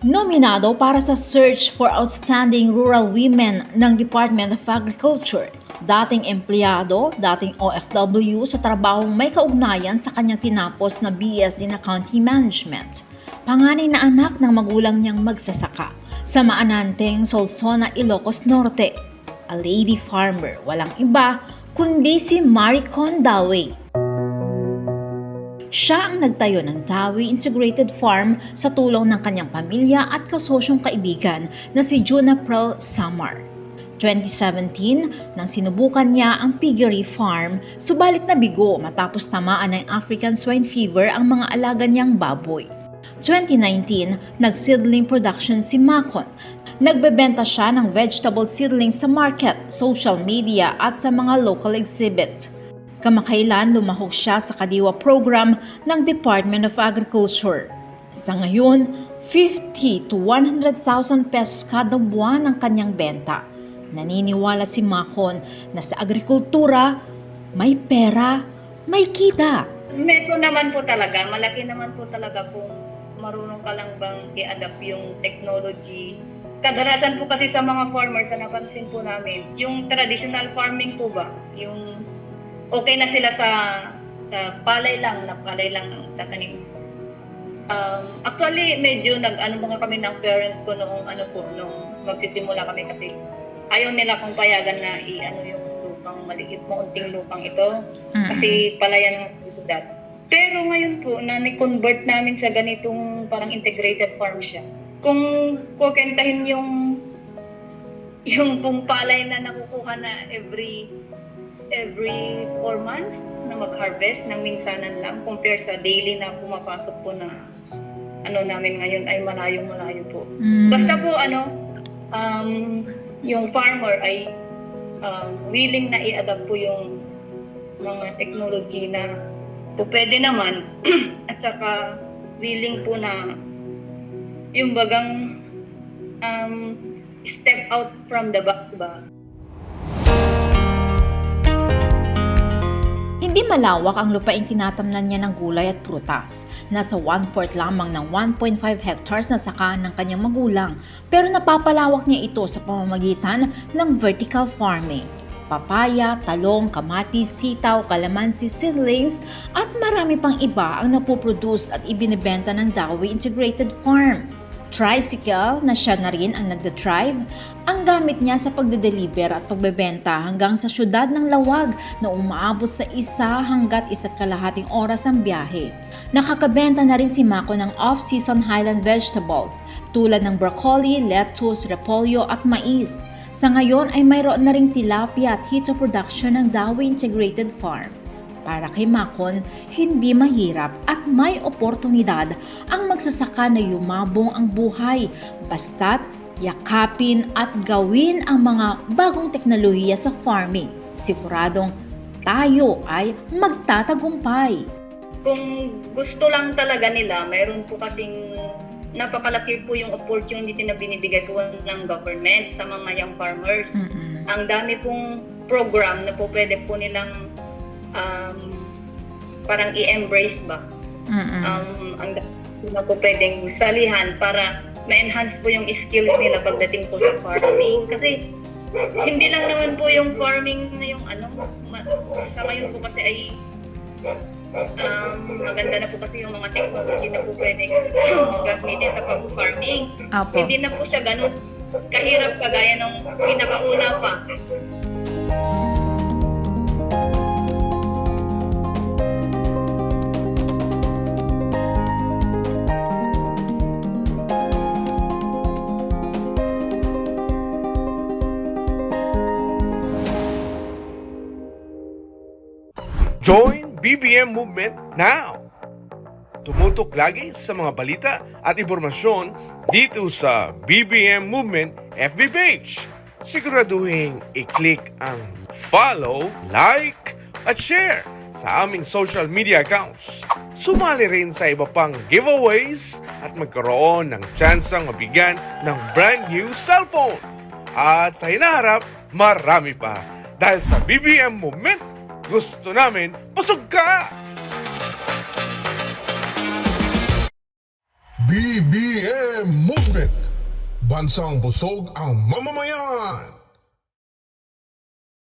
Nominado para sa Search for Outstanding Rural Women ng Department of Agriculture, dating empleyado, dating OFW sa trabahong may kaugnayan sa kanyang tinapos na BS in Accounting Management. Panganay na anak ng magulang niyang magsasaka sa Maananteng, Solsona, Ilocos Norte. A lady farmer, walang iba kundi si Maricon Dawe. Siya ang nagtayo ng Dawe Integrated Farm sa tulong ng kanyang pamilya at kasosyong kaibigan na si June April Samar. 2017, nang sinubukan niya ang piggery farm, subalit nabigo matapos tamaan ng African swine fever ang mga alaga niyang baboy. 2019, nag-seedling production si Macon. Nagbebenta siya ng vegetable seedlings sa market, social media at sa mga local exhibit. Kamakailan lumahok siya sa Kadiwa program ng Department of Agriculture. Sa ngayon, 50 to 100,000 pesos kada buwan ang kanyang benta. Naniniwala si Macon na sa agrikultura, may pera, may kita. Meron naman po talaga, malaki naman po talaga kung marunong ka lang bang i-adapt yung technology. Kadalasan po kasi sa mga farmers na napansin po namin, yung traditional farming po ba, yung okay na sila sa palay lang ang tatanim. Actually, medyo nag-ano mga kami ng parents ko nung nung magsisimula kami kasi ayaw nila kung payagan na yung lupang maliit mo, unting lupang ito. Kasi palayan ito dati. Pero ngayon po, na-convert namin sa ganitong parang integrated farm siya. Kung kukentahin yung pong palay na nakukuha na every 4 months na mag-harvest ng minsanan lang compare sa daily na pumapasok po na namin ngayon ay malayo-malayo po. Basta po yung farmer ay willing na i-adapt po yung mga technology na po pwede naman at saka willing po na yung bagang step out from the box ba. Hindi malawak ang lupaing tinatamnan niya ng gulay at prutas. Nasa 1/4 lamang ng 1.5 hectares na sakahan ng kanyang magulang, pero napapalawak niya ito sa pamamagitan ng vertical farming. Papaya, talong, kamatis, sitaw, kalamansi, seedlings at marami pang iba ang napoproduce at ibinebenta ng Dawe Integrated Farm. Tricycle na siya na rin ang nagda-drive, ang gamit niya sa pagde-deliver at pagbebenta hanggang sa syudad ng Lawag na umaabot sa 1 hanggat 1.5 oras ang biyahe. Nakakabenta na rin si Mako ng off-season highland vegetables tulad ng broccoli, lettuce, repolyo at mais. Sa ngayon ay mayroon na ring tilapia at hito production ng Dawe Integrated Farm. Para kay Macon, hindi mahirap at may oportunidad ang magsasaka na yumabong ang buhay basta't yakapin at gawin ang mga bagong teknolohiya sa farming. Siguradong tayo ay magtatagumpay. Kung gusto lang talaga nila, mayroon po kasing napakalaki po yung opportunity na binibigay po ng government sa mga young farmers. Ang dami pong program na po pwede po nilang parang i-embrace ba? Ang dami na po pwedeng salihan para ma-enhance po yung skills nila pagdating po sa farming. Kasi hindi lang naman po yung farming na yung sa ngayon po kasi ay maganda na po kasi yung mga technology na po pwedeng gamitin sa pag-farming. Hindi na po siya ganun kahirap kagaya nung pinakauna pa. Join BBM Movement now! Tumutok lagi sa mga balita at impormasyon dito sa BBM Movement FB page. Siguraduhin i-click ang follow, like, at share sa aming social media accounts. Sumali rin sa iba pang giveaways at magkaroon ng tsansang mabigyan ng brand new cellphone. At sa hinaharap, marami pa. Dahil sa BBM Movement, gusto namin busog ka! BBM Movement. Bansang busog ang mamamayan.